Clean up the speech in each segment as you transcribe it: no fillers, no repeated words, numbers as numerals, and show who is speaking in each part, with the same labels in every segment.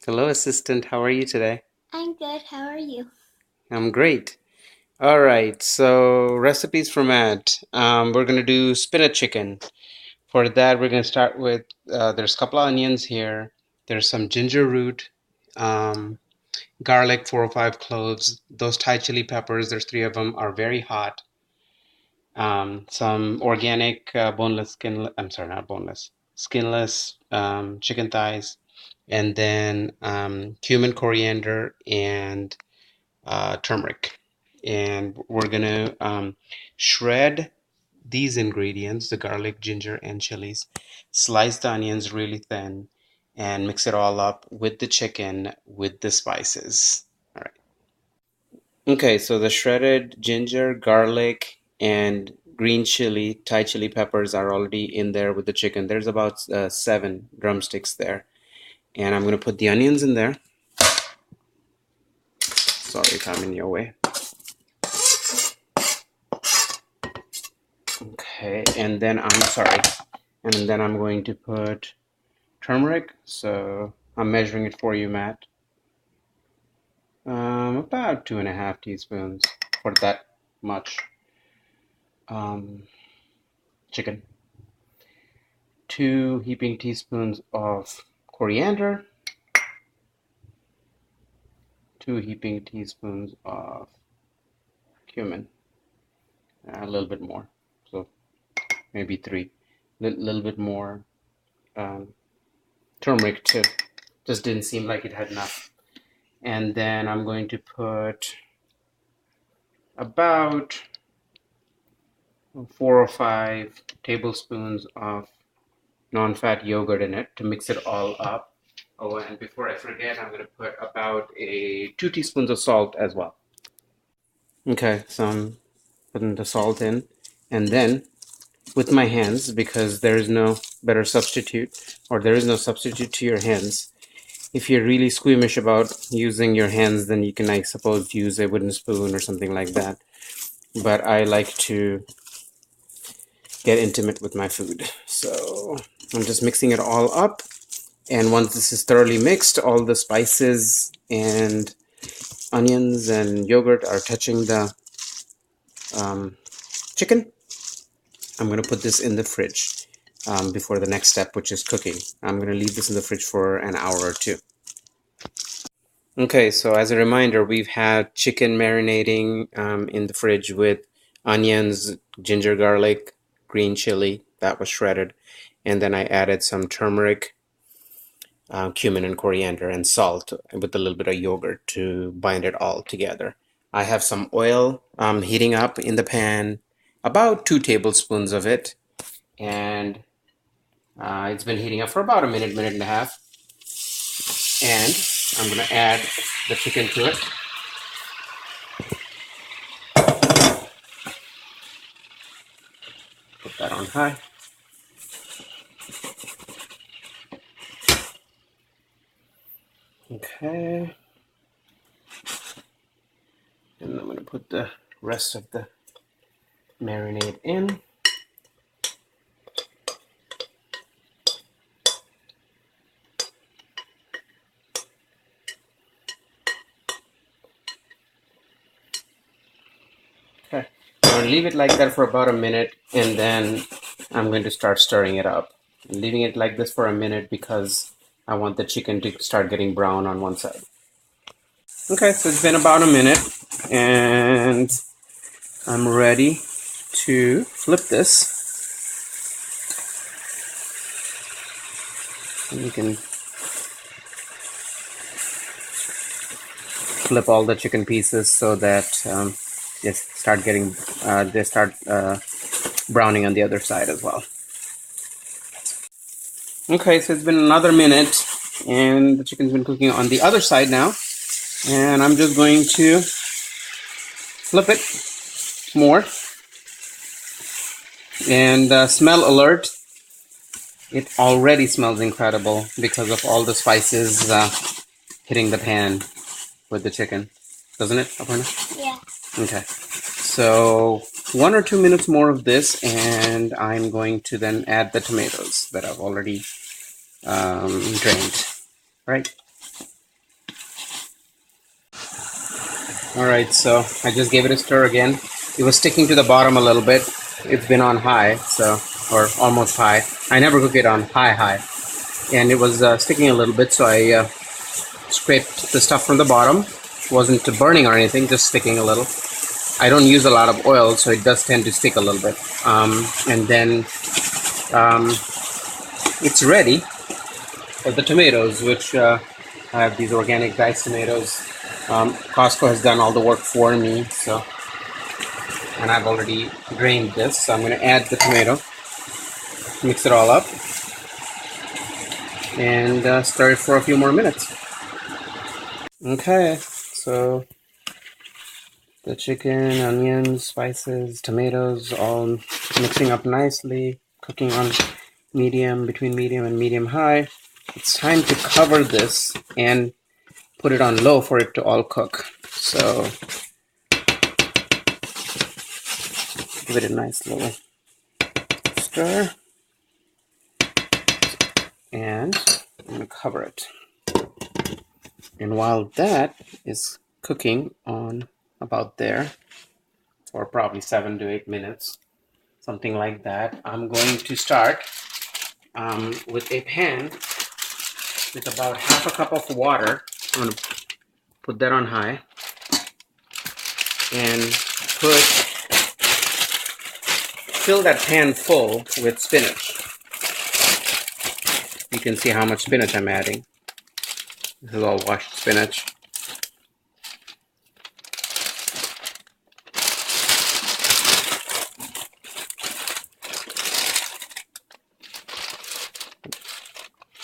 Speaker 1: Hello, assistant. How are you today?
Speaker 2: I'm good. How are you?
Speaker 1: I'm great. All right, so recipes for Matt. We're gonna do spinach chicken. For that, we're gonna start with there's a couple of onions here. There's some ginger root, um, garlic, 4 or 5 cloves. Those Thai chili peppers, there's 3 of them, are very hot. Some organic boneless skin. I'm sorry, not boneless, skinless chicken thighs, and then cumin, coriander, and turmeric. And we're gonna shred these ingredients, the garlic, ginger, and chilies, slice the onions really thin, and mix it all up with the chicken with the spices. All right. Okay, so the shredded ginger, garlic, and green chili, Thai chili peppers are already in there with the chicken. There's about 7 drumsticks there. And I'm gonna put the onions in there. Sorry if I'm in your way. Okay, and then I'm sorry. And then I'm going to put turmeric. So I'm measuring it for you, Matt. About 2.5 teaspoons for that much chicken. 2 heaping teaspoons of coriander. 2 heaping teaspoons of cumin. A little bit more. So maybe 3. Little bit more turmeric too. Just didn't seem like it had enough. And then I'm going to put about 4 or 5 tablespoons of non-fat yogurt in it to mix it all up. Oh, and before I forget, I'm going to put about 2 teaspoons of salt as well. Okay, so I'm putting the salt in, and then with my hands, because there is no better substitute, or there is no substitute to your hands. If you're really squeamish about using your hands, then you can, I suppose, use a wooden spoon or something like that. But I like to get intimate with my food. So I'm just mixing it all up. And once this is thoroughly mixed, all the spices and onions and yogurt are touching the chicken, I'm going to put this in the fridge before the next step, which is cooking. I'm going to leave this in the fridge for an hour or 2. Okay, so as a reminder, we've had chicken marinating in the fridge with onions, ginger, garlic, green chili that was shredded, and then I added some turmeric, cumin, and coriander, and salt with a little bit of yogurt to bind it all together. I have some oil heating up in the pan, about 2 tablespoons of it, and it's been heating up for about a minute, minute and a half. And I'm going to add the chicken to it. Put that on high. Okay. And I'm going to put the rest of the marinade in. Okay. I'm going to leave it like that for about a minute, and then I'm going to start stirring it up. I'm leaving it like this for a minute because I want the chicken to start getting brown on one side. Okay, so it's been about a minute, and I'm ready to flip this. And you can flip all the chicken pieces so that they start browning on the other side as well. Okay, so it's been another minute, and the chicken's been cooking on the other side now, and I'm just going to flip it more. And smell alert, it already smells incredible because of all the spices hitting the pan with the chicken, doesn't it, Aparna?
Speaker 2: Yeah.
Speaker 1: Okay, so 1 or 2 minutes more of this, and I'm going to then add the tomatoes that I've already drained. Right? All right, so I just gave it a stir again. It was sticking to the bottom a little bit. It's been on high, so, or almost high. I never cook it on high. And it was sticking a little bit, so I scraped the stuff from the bottom. It wasn't burning or anything, just sticking a little. I don't use a lot of oil, so it does tend to stick a little bit. And then it's ready for the tomatoes, which I have these organic diced tomatoes. Costco has done all the work for me, so, and I've already drained this, so I'm going to add the tomato, mix it all up, and stir it for a few more minutes. Okay, so the chicken, onions, spices, tomatoes, all mixing up nicely, cooking on medium, between medium and medium high. It's time to cover this and put it on low for it to all cook. So give it a nice little stir, and I'm going to cover it. And while that is cooking on about there for probably 7 to 8 minutes, something like that, I'm going to start with a pan with about half a cup of water. I'm going to put that on high and fill that pan full with spinach. You can see how much spinach I'm adding. This is all washed spinach.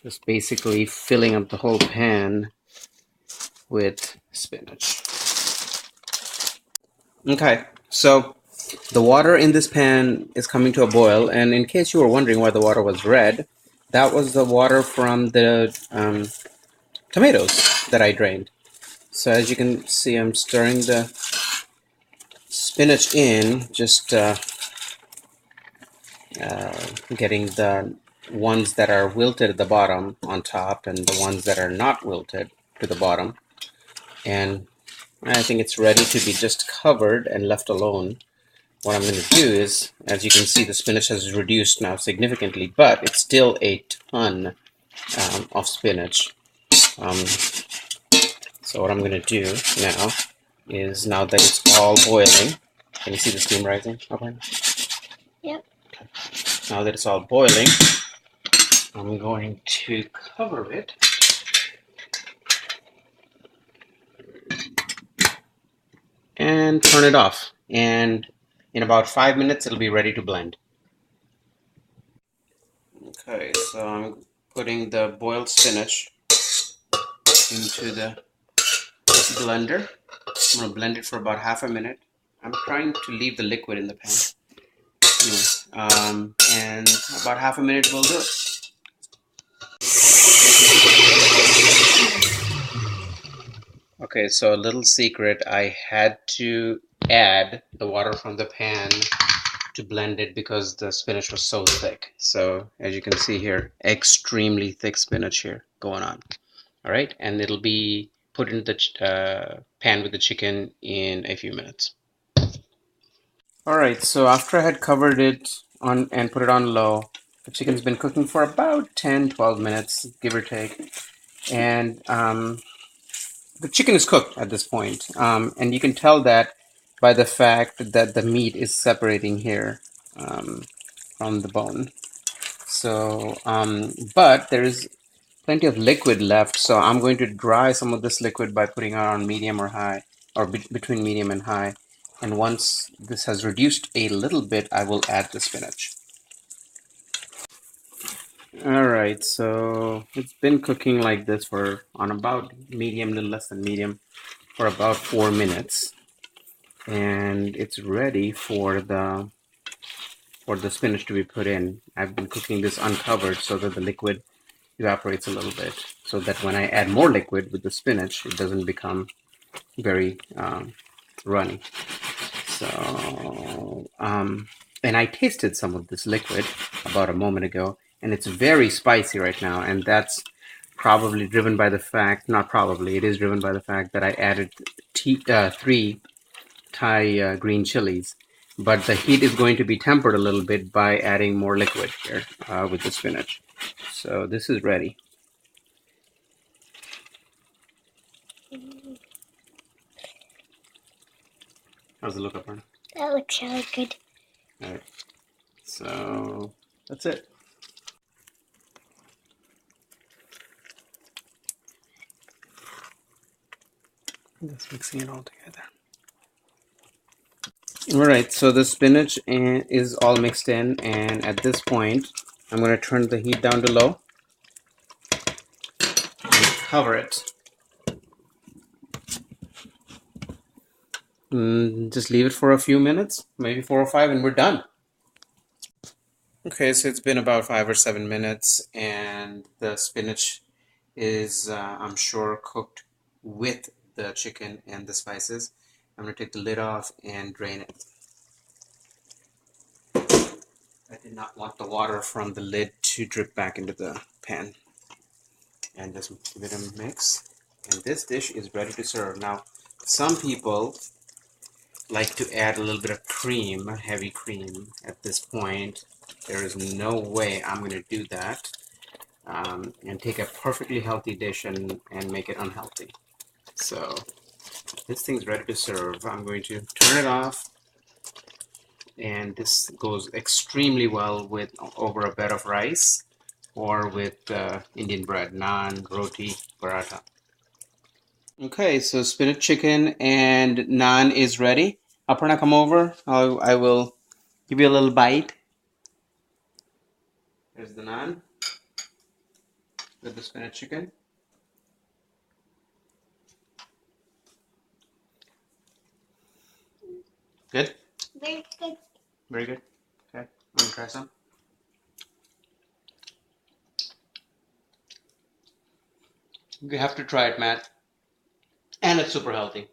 Speaker 1: Just basically filling up the whole pan with spinach. Okay, so the water in this pan is coming to a boil, and in case you were wondering why the water was red, that was the water from the tomatoes that I drained. So as you can see, I'm stirring the spinach in, just getting the ones that are wilted at the bottom on top and the ones that are not wilted to the bottom. And I think it's ready to be just covered and left alone. What I'm going to do is, as you can see, the spinach has reduced now significantly, but it's still a ton of spinach. So what I'm going to do now is, now that it's all boiling, can you see the steam rising? Okay.
Speaker 2: Yep.
Speaker 1: Okay. Now that it's all boiling, I'm going to cover it and turn it off. And in about 5 minutes, it'll be ready to blend. Okay, so I'm putting the boiled spinach into the blender. I'm going to blend it for about half a minute. I'm trying to leave the liquid in the pan. Anyway, and about half a minute will do it. Okay, so a little secret, I had to add the water from the pan to blend it because the spinach was so thick. So as you can see here, extremely thick spinach here going on. All right, and it'll be put in the pan with the chicken in a few minutes. All right, so after I had covered it on and put it on low, the chicken's been cooking for about 10-12 minutes, give or take. And the chicken is cooked at this point. And you can tell that by the fact that the meat is separating here from the bone. So, but there is plenty of liquid left, so I'm going to dry some of this liquid by putting it on medium or high, or between medium and high. And once this has reduced a little bit, I will add the spinach. All right, so it's been cooking like this for on about medium, little less than medium, for about 4 minutes, and it's ready for the spinach to be put in. I've been cooking this uncovered so that the liquid evaporates a little bit, so that when I add more liquid with the spinach, it doesn't become very runny. So, and I tasted some of this liquid about a moment ago, and it's very spicy right now, and that's probably driven by the fact, not probably, it is driven by the fact that I added three Thai green chilies, but the heat is going to be tempered a little bit by adding more liquid here with the spinach. So this is ready. How's it look, Aparna?
Speaker 2: That looks really good.
Speaker 1: All right. So that's it. Just mixing it all together. All right, so the spinach is all mixed in, and at this point, I'm going to turn the heat down to low and cover it. Just leave it for a few minutes, maybe 4 or 5, and we're done. Okay, so it's been about 5 or 7 minutes, and the spinach is, I'm sure, cooked with the chicken and the spices. I'm going to take the lid off and drain it. I did not want the water from the lid to drip back into the pan. And just give it a mix. And this dish is ready to serve. Now, some people like to add a little bit of cream, heavy cream, at this point. There is no way I'm going to do that and take a perfectly healthy dish and make it unhealthy. So this thing's ready to serve. I'm going to turn it off, and this goes extremely well with over a bed of rice or with Indian bread, naan, roti, paratha. Okay, so spinach chicken and naan is ready. Aparna, come over. I will give you a little bite. There's the naan with the spinach chicken. Good?
Speaker 2: Very good.
Speaker 1: Very good. Okay, I'm gonna try some. You have to try it, Matt. And it's super healthy.